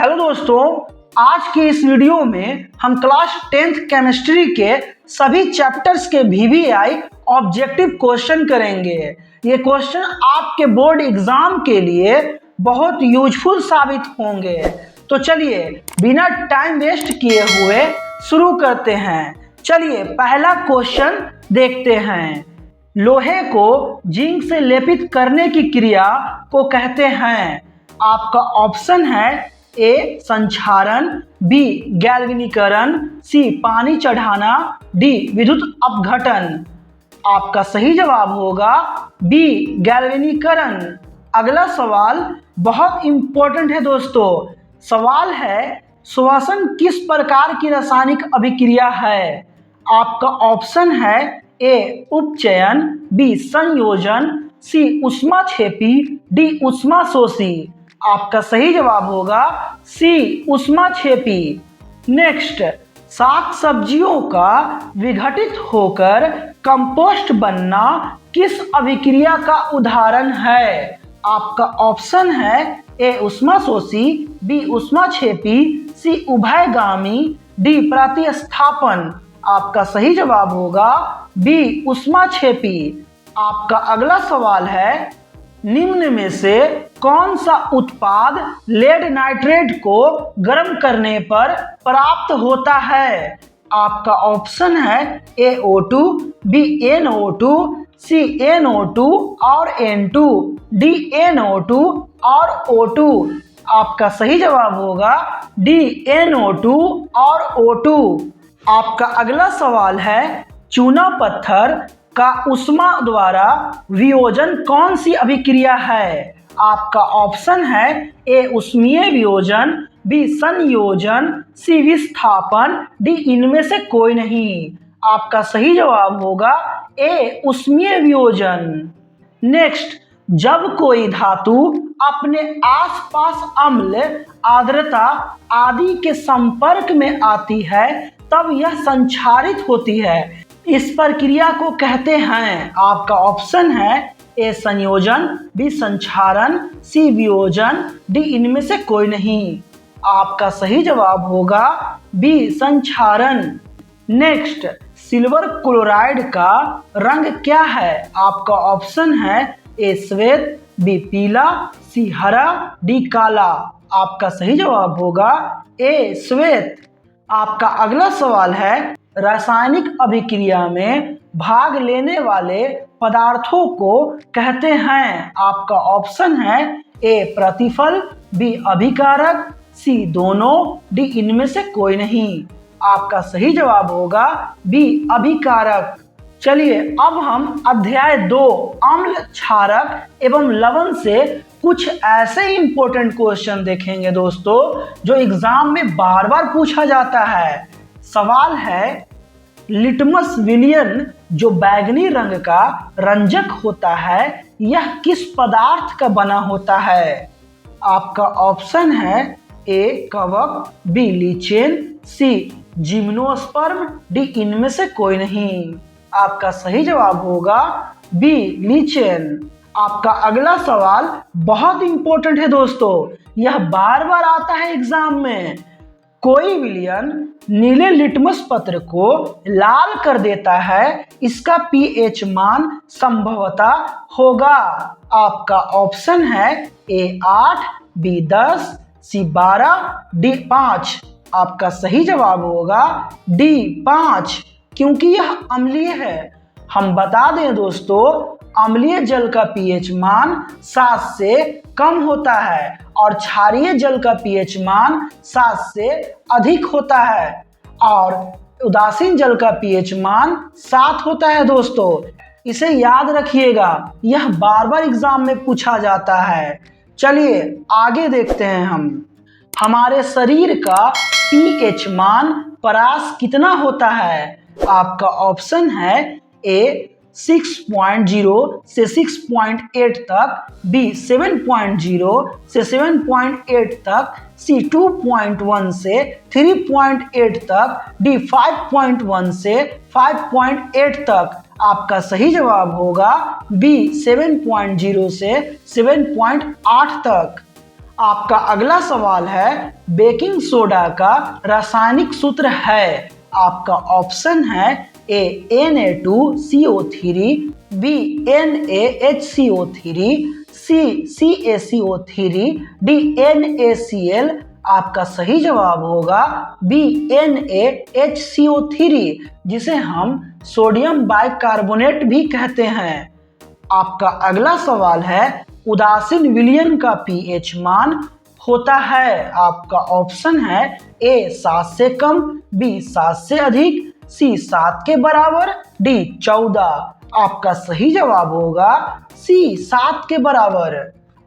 Hello दोस्तों, आज की इस वीडियो में हम क्लास 10th केमिस्ट्री के सभी चैप्टर्स के VVI ऑब्जेक्टिव क्वेश्चन करेंगे। ये क्वेश्चन आपके बोर्ड एग्जाम के लिए बहुत यूजफुल साबित होंगे। तो चलिए बिना टाइम वेस्ट किए हुए शुरू करते हैं। चलिए पहला क्वेश्चन देखते हैं। लोहे को जिंक से लेपित करने की क्रिया को कहते हैं। आपका ऑप्शन है ए संक्षारण, बी गैल्वेनीकरण, सी पानी चढ़ाना, डी विद्युत अपघटन। आपका सही जवाब होगा बी गैल्वेनीकरण। अगला सवाल बहुत इंपॉर्टेंट है दोस्तों। सवाल है श्वसन किस प्रकार की रासायनिक अभिक्रिया है। आपका ऑप्शन है ए उपचयन, बी संयोजन, सी ऊष्माक्षेपी, डी ऊष्माशोषी। आपका सही जवाब होगा सी ऊष्माक्षेपी। नेक्स्ट, साग सब्जियों का विघटित होकर कंपोस्ट बनना किस अभिक्रिया का उदाहरण है। आपका ऑप्शन है ए ऊष्माशोषी, बी ऊष्माक्षेपी, सी उभयगामी, डी प्रतिस्थापन। आपका सही जवाब होगा बी ऊष्माक्षेपी। आपका अगला सवाल है निम्न में से कौन सा उत्पाद लेड नाइट्रेट को गर्म करने पर प्राप्त होता है। आपका ऑप्शन है ए O2, बी NO2, सी NO2 और N2, डी NO2 और O2। आपका सही जवाब होगा डी NO2 और O2। आपका अगला सवाल है चूना पत्थर का ऊष्मा द्वारा वियोजन कौन सी अभिक्रिया है। आपका ऑप्शन है ए ऊष्मीय वियोजन, बी संयोजन, सी विस्थापन, डी इनमें से कोई नहीं। आपका सही जवाब होगा ए ऊष्मीय वियोजन। नेक्स्ट, जब कोई धातु अपने आसपास अम्ल, आर्द्रता आदि के संपर्क में आती है तब यह संक्षारित होती है। इस प्रक्रिया को कहते हैं। आपका ऑप्शन है ए संयोजन, बी संक्षारण, सी वियोजन, डी इनमें से कोई नहीं। आपका सही जवाब होगा बी संक्षारण। नेक्स्ट, सिल्वर क्लोराइड का रंग क्या है। आपका ऑप्शन है ए श्वेत, बी पीला, सी हरा, डी काला। आपका सही जवाब होगा ए श्वेत। आपका अगला सवाल है रासायनिक अभिक्रिया में भाग लेने वाले पदार्थों को कहते हैं। आपका ऑप्शन है ए प्रतिफल, बी अभिकारक, सी दोनों, डी इनमें से कोई नहीं। आपका सही जवाब होगा बी अभिकारक। चलिए अब हम अध्याय 2 अम्ल, क्षारक एवं लवण से कुछ ऐसे इंपॉर्टेंट क्वेश्चन देखेंगे दोस्तों जो एग्जाम में बार बार पूछा जाता है। सवाल है लिटमस विलियन जो बैंगनी रंग का रंजक होता है यह किस पदार्थ का बना होता है। आपका ऑप्शन है ए कवक, बी लीचेन, सी जिम्नोस्पर्म, डी इनमें से कोई नहीं। आपका सही जवाब होगा बी लीचेन। आपका अगला सवाल बहुत इंपॉर्टेंट है दोस्तों, यह बार बार आता है एग्जाम में। कोई विलयन नीले लिटमस पत्र को लाल कर देता है, इसका pH मान संभवतः होगा। आपका ऑप्शन है ए 8, बी 10, सी 12, डी 5। आपका सही जवाब होगा डी 5 क्योंकि यह अम्लीय है। हम बता दें दोस्तों अम्लीय जल का pH मान 7 से कम होता है और क्षारीय जल का pH मान 7 से अधिक होता है और उदासीन जल का pH मान 7 होता है दोस्तों। इसे याद रखिएगा, यह बार बार एग्जाम में पूछा जाता है। चलिए आगे देखते हैं हम। हमारे शरीर का pH मान परास कितना होता है। आपका ऑप्शन है ए 6.0 से 6.8 तक, बी 7.0 से 7.8 तक, सी 2.1 से 3.8 तक, डी 5.1 से 5.8 तक। आपका सही जवाब होगा बी 7.0 से 7.8 तक। आपका अगला सवाल है बेकिंग सोडा का रासायनिक सूत्र है। आपका ऑप्शन है ए Na2CO3, बी NaHCO3, सी CaCO3, डी NaCl। आपका सही जवाब होगा बी NaHCO3, जिसे हम सोडियम बाइकार्बोनेट भी कहते हैं। आपका अगला सवाल है उदासीन विलयन का पीएच मान होता है। आपका ऑप्शन है ए 7 से कम, बी 7 से अधिक, सी 7 के बराबर, डी 14। आपका सही जवाब होगा सी 7 के बराबर।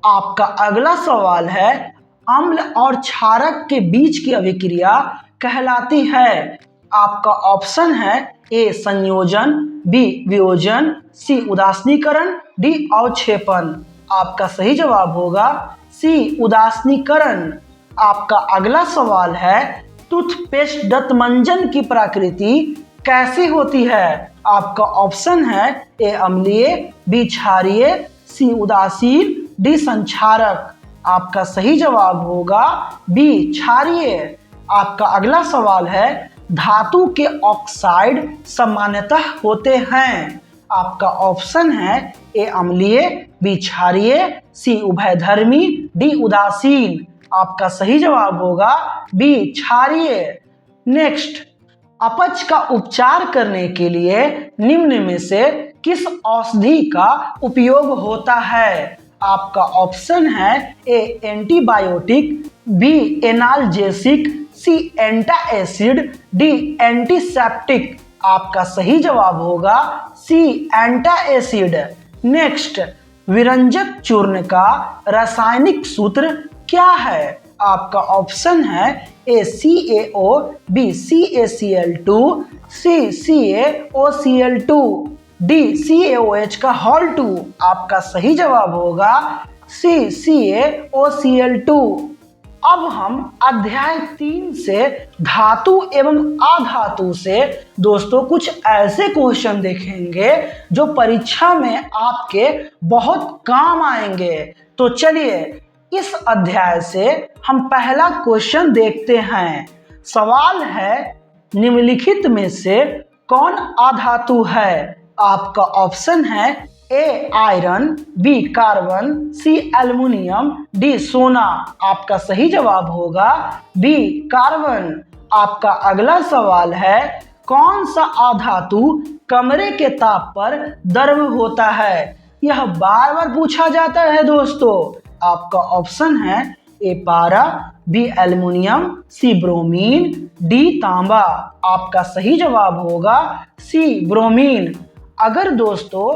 आपका अगला सवाल है अम्ल और क्षारक के बीच की अभिक्रिया कहलाती है। आपका ऑप्शन है ए संयोजन, बी वियोजन, सी उदासीनीकरण, डी अवक्षेपण। आपका सही जवाब होगा सी उदासीनीकरण। आपका अगला सवाल है टूथपेस्ट दंतमंजन की प्रकृति कैसी होती है। आपका ऑप्शन है ए अम्लीय, बी क्षारीय, सी उदासीन, डी संक्षारक। आपका सही जवाब होगा बी क्षारीय। आपका अगला सवाल है धातु के ऑक्साइड सामान्यतः होते हैं। आपका ऑप्शन है ए अम्लीय, बी क्षारीय, सी उभयधर्मी, डी उदासीन। आपका सही जवाब होगा बी क्षारीय। नेक्स्ट, अपच का उपचार करने के लिए निम्न में से किस औषधि का उपयोग होता है। आपका ऑप्शन है ए एंटीबायोटिक, बी एनाल्जेसिक, सी एंटाएसिड, डी एंटीसेप्टिक। आपका सही जवाब होगा सी एंटाएसिड। नेक्स्ट, विरंजक चूर्ण का रासायनिक सूत्र क्या है। आपका ऑप्शन है ए CaO, बी CaCl2, सी CaOCl2, डी CaOH का होल 2। आपका सही जवाब होगा सी CaOCl2। अब हम अध्याय 3 से धातु एवं अधातु से दोस्तों कुछ ऐसे क्वेश्चन देखेंगे जो परीक्षा में आपके बहुत काम आएंगे। तो चलिए इस अध्याय से हम पहला क्वेश्चन देखते हैं। सवाल है निम्नलिखित में से कौन अधातु है। आपका ऑप्शन है ए आयरन, बी कार्बन, सी एल्युमिनियम, डी सोना। आपका सही जवाब होगा बी कार्बन। आपका अगला सवाल है कौन सा अधातु कमरे के ताप पर द्रव होता है। यह बार बार पूछा जाता है दोस्तों। आपका ऑप्शन है ए पारा, बी एल्युमिनियम, सी ब्रोमीन, डी तांबा। आपका सही जवाब होगा सी ब्रोमीन। अगर दोस्तों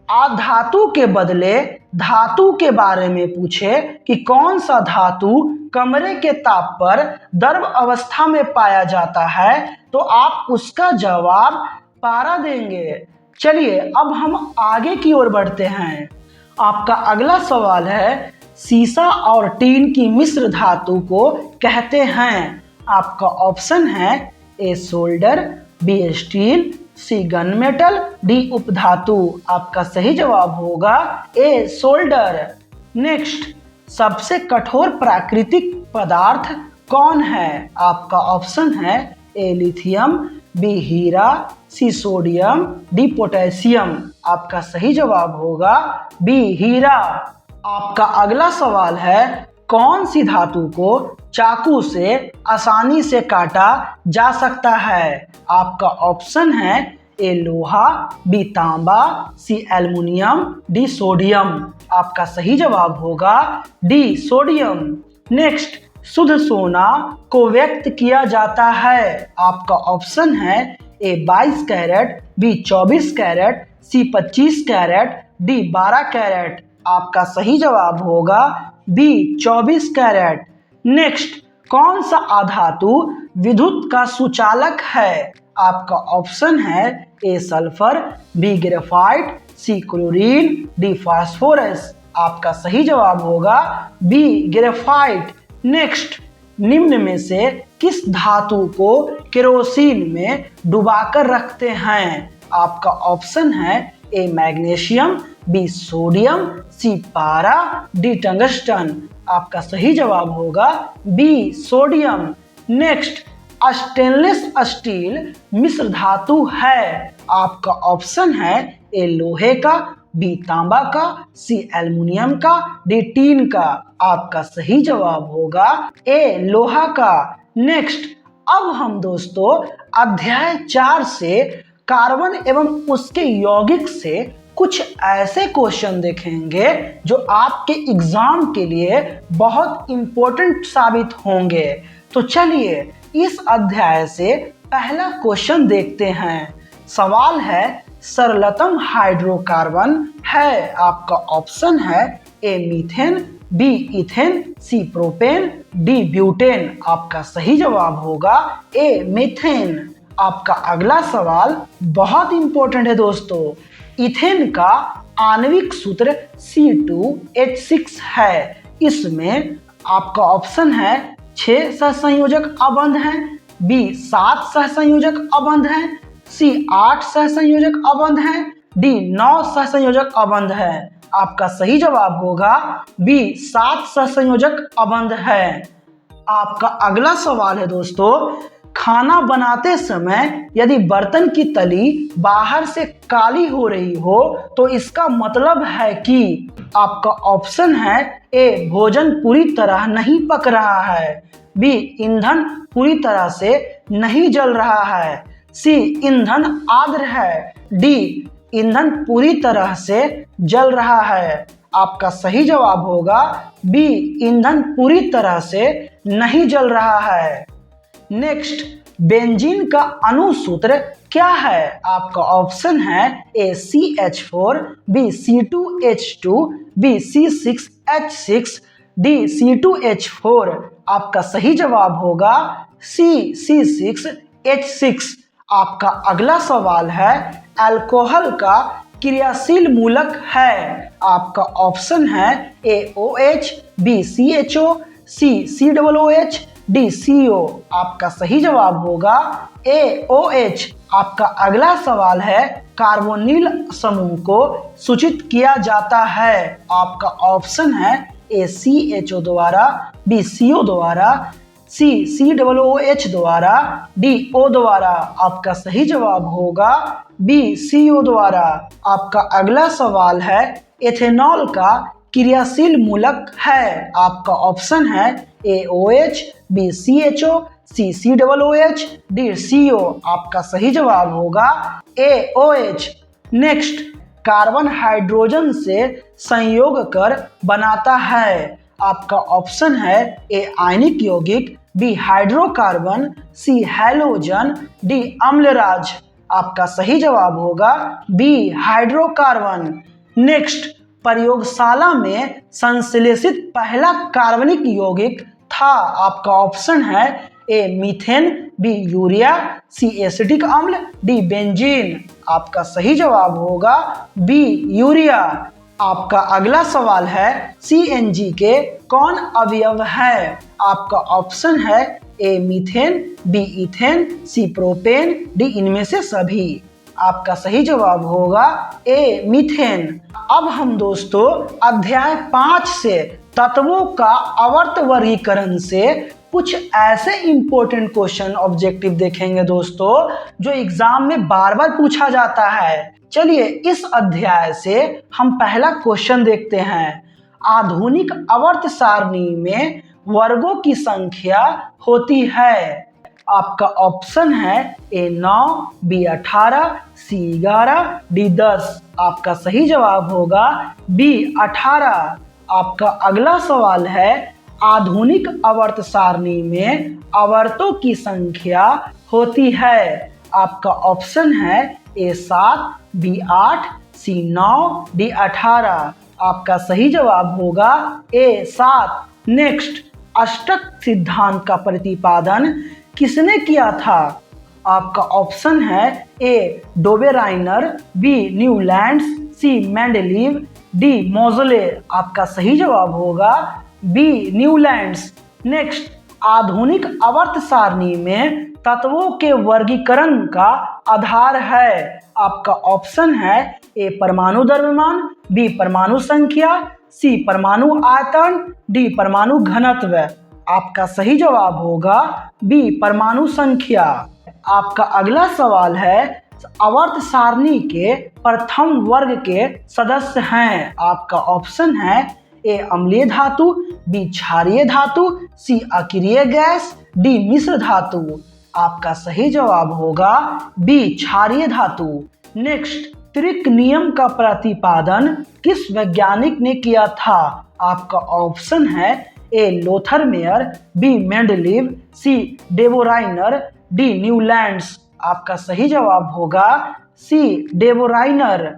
अधातु के बदले धातु के बारे में पूछे कि कौन सा धातु कमरे के ताप पर द्रव अवस्था में पाया जाता है तो आप उसका जवाब पारा देंगे। चलिए अब हम आगे की ओर बढ़ते हैं। आपका अगला सवाल है सीसा और टीन की मिश्र धातु को कहते हैं। आपका ऑप्शन है ए सोल्डर, बी स्टील, सी गन मेटल, डी उपधातु। आपका सही जवाब होगा ए सोल्डर। नेक्स्ट, सबसे कठोर प्राकृतिक पदार्थ कौन है। आपका ऑप्शन है ए लिथियम, बी हीरा, सी सोडियम, डी पोटेशियम। आपका सही जवाब होगा बी हीरा। आपका अगला सवाल है कौन सी धातु को चाकू से आसानी से काटा जा सकता है। आपका ऑप्शन है ए लोहा, बी तांबा, सी एल्युमिनियम, डी सोडियम। आपका सही जवाब होगा डी सोडियम। नेक्स्ट, शुद्ध सोना को व्यक्त किया जाता है। आपका ऑप्शन है ए 22 कैरेट, बी 24 कैरेट, सी 25 कैरेट, डी 12 कैरेट। आपका सही जवाब होगा बी 24 कैरेट। नेक्स्ट, कौन सा अधातु विद्युत का सुचालक है। आपका ऑप्शन है ए सल्फर, बी ग्रेफाइट, सी क्लोरीन, डी फास्फोरस। आपका सही जवाब होगा बी ग्रेफाइट। नेक्स्ट, निम्न में से किस धातु को केरोसिन में डुबाकर रखते हैं। आपका ऑप्शन है A magnesium, B sodium, C पारा, डी टंगस्टन। आपका सही जवाब होगा B sodium. Next, stainless steel मिश्र धातु है। आपका ऑप्शन है ए लोहे का, बी तांबा का, सी एल्युमिनियम का, डी टीन का। आपका सही जवाब होगा ए लोहा का। नेक्स्ट, अब हम दोस्तों अध्याय 4 से कार्बन एवं उसके यौगिक से कुछ ऐसे क्वेश्चन देखेंगे जो आपके एग्जाम के लिए बहुत इंपॉर्टेंट साबित होंगे। तो चलिए इस अध्याय से पहला क्वेश्चन देखते हैं। सवाल है सरलतम हाइड्रोकार्बन है। आपका ऑप्शन है A methane, B ethane, C propane, D butane. आपका सही जवाब होगा ए मीथेन। आपका अगला सवाल बहुत इंपॉर्टेंट है दोस्तों। इथेन का आणविक सूत्र C2H6 है। इसमें आपका ऑप्शन है 6 सहसंयोजक अबंध हैं, बी 7 सहसंयोजक अबंध हैं, सी 8 सहसंयोजक अबंध हैं, डी 9 सहसंयोजक अबंध है। आपका सही जवाब होगा बी 7 सहसंयोजक अबंध है। आपका अगला सवाल है दोस्तों, खाना बनाते समय यदि बर्तन की तली बाहर से काली हो रही हो तो इसका मतलब है कि आपका ऑप्शन है ए भोजन पूरी तरह नहीं पक रहा है, बी ईंधन पूरी तरह से नहीं जल रहा है, सी ईंधन आर्द्र है, डी ईंधन पूरी तरह से जल रहा है। आपका सही जवाब होगा बी ईंधन पूरी तरह से नहीं जल रहा है। नेक्स्ट, बेंजीन का अणुसूत्र क्या है? आपका ऑप्शन है ए CH4, B C2H2, B C6H6, D C2H4। आपका सही जवाब होगा सी C6H6। आपका अगला सवाल है अल्कोहल का क्रियाशील मूलक है। आपका ऑप्शन है ए OH, बी CHO, सी COOH, डी CO। आपका सही जवाब होगा ए OH। आपका अगला सवाल है कार्बोनिल समूह को सूचित किया जाता है। आपका ऑप्शन है ए CHO द्वारा, बी CO द्वारा, सी COOH द्वारा, डी O द्वारा। आपका सही जवाब होगा बी CO द्वारा। आपका अगला सवाल है एथेनॉल का क्रियाशील मूलक है। आपका ऑप्शन है ए OH, बी CHO, सी COOH, डी CO। आपका सही जवाब होगा ए OH। नेक्स्ट, कार्बन हाइड्रोजन से संयोग कर बनाता है। आपका ऑप्शन है ए आयनिक यौगिक, बी हाइड्रोकार्बन, सी हैलोजन, डी अम्लराज। आपका सही जवाब होगा बी हाइड्रोकार्बन। नेक्स्ट, प्रयोगशाला में संश्लेषित पहला कार्बनिक यौगिक था। आपका ऑप्शन है A methane, B urea, C acetic अम्ल, डी बेंजीन। आपका सही जवाब होगा बी यूरिया। आपका अगला सवाल है CNG के कौन अवयव है? आपका ऑप्शन है A methane, B ethane, C propane, D इनमें से सभी। आपका सही जवाब होगा ए मीथेन। अब हम दोस्तों अध्याय 5 से तत्वों का आवर्त वर्गीकरण से कुछ ऐसे इंपॉर्टेंट क्वेश्चन ऑब्जेक्टिव देखेंगे दोस्तों जो एग्जाम में बार बार पूछा जाता है। चलिए इस अध्याय से हम पहला क्वेश्चन देखते हैं। आधुनिक आवर्त सारणी में वर्गों की संख्या होती है। आपका ऑप्शन है ए 9, बी 18, सी 11, डी 10। आपका सही जवाब होगा बी 18। आपका अगला सवाल है आधुनिक आवर्त सारणी में आवर्तों की संख्या होती है। आपका ऑप्शन है ए 7, बी 8, सी 9, डी 18। आपका सही जवाब होगा ए 7। नेक्स्ट, अष्टक सिद्धांत का प्रतिपादन किसने किया था? आपका ऑप्शन है ए डोबेराइनर, बी न्यूलैंड्स, सी मेंडलीव, डी मोजले। आपका सही जवाब होगा बी न्यूलैंड्स। नेक्स्ट, आधुनिक आवर्त सारणी में तत्वों के वर्गीकरण का आधार है। आपका ऑप्शन है ए परमाणु द्रव्यमान, बी परमाणु संख्या, सी परमाणु आयतन, डी परमाणु घनत्व। आपका सही जवाब होगा बी परमाणु संख्या। आपका अगला सवाल है आवर्त सारणी के प्रथम वर्ग के सदस्य हैं। आपका ऑप्शन है ए अम्लीय धातु, बी क्षारीय धातु, सी अक्रिय गैस, डी मिश्र धातु। आपका सही जवाब होगा बी क्षारीय धातु। नेक्स्ट, त्रिक नियम का प्रतिपादन किस वैज्ञानिक ने किया था? आपका ऑप्शन है ए लोथरमेयर, बी मेंडलीव, सी डेवोराइनर, डी न्यूलैंड्स। आपका सही जवाब होगा सी डेवोराइनर।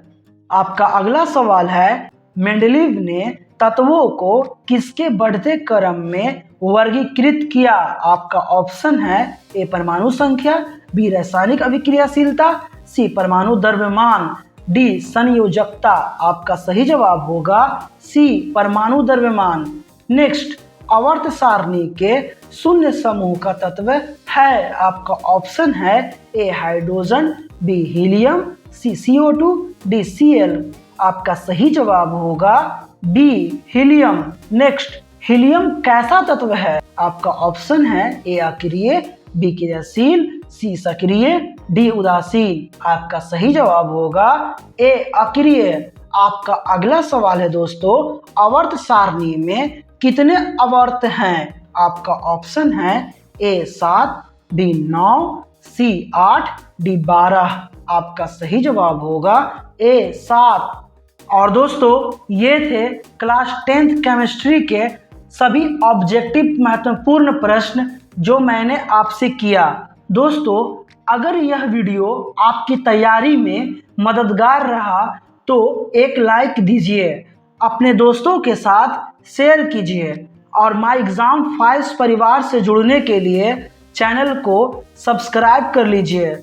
आपका अगला सवाल है मेंडलीव ने तत्वों को किसके बढ़ते क्रम में वर्गीकृत किया? आपका ऑप्शन है ए परमाणु संख्या, बी रासायनिक अभिक्रियाशीलता, सी परमाणु द्रव्यमान, डी संयोजकता। आपका सही जवाब होगा सी परमाणु द्रव्यमान। नेक्स्ट, आवर्त सारणी के शून्य समूह का तत्व है। आपका ऑप्शन है ए हाइड्रोजन, बी हीलियम, सी CO2, डी Cl। आपका सही जवाब होगा बी हीलियम। नेक्स्ट, हीलियम कैसा तत्व है? आपका ऑप्शन है ए अक्रिय, बी क्रियाशील, सी सक्रिय, डी उदासीन। आपका सही जवाब होगा ए अक्रिय। आपका अगला सवाल है दोस्तों, आवर्त सारणी में कितने आवर्त हैं? आपका ऑप्शन है ए 7, बी 9, सी 8, डी 12। आपका सही जवाब होगा ए 7। और दोस्तों ये थे क्लास 10th केमिस्ट्री के सभी ऑब्जेक्टिव महत्वपूर्ण प्रश्न जो मैंने आपसे किया। दोस्तों अगर यह वीडियो आपकी तैयारी में मददगार रहा तो एक लाइक दीजिए, अपने दोस्तों के साथ शेयर कीजिए और माय एग्जाम फाइल्स परिवार से जुड़ने के लिए चैनल को सब्सक्राइब कर लीजिए।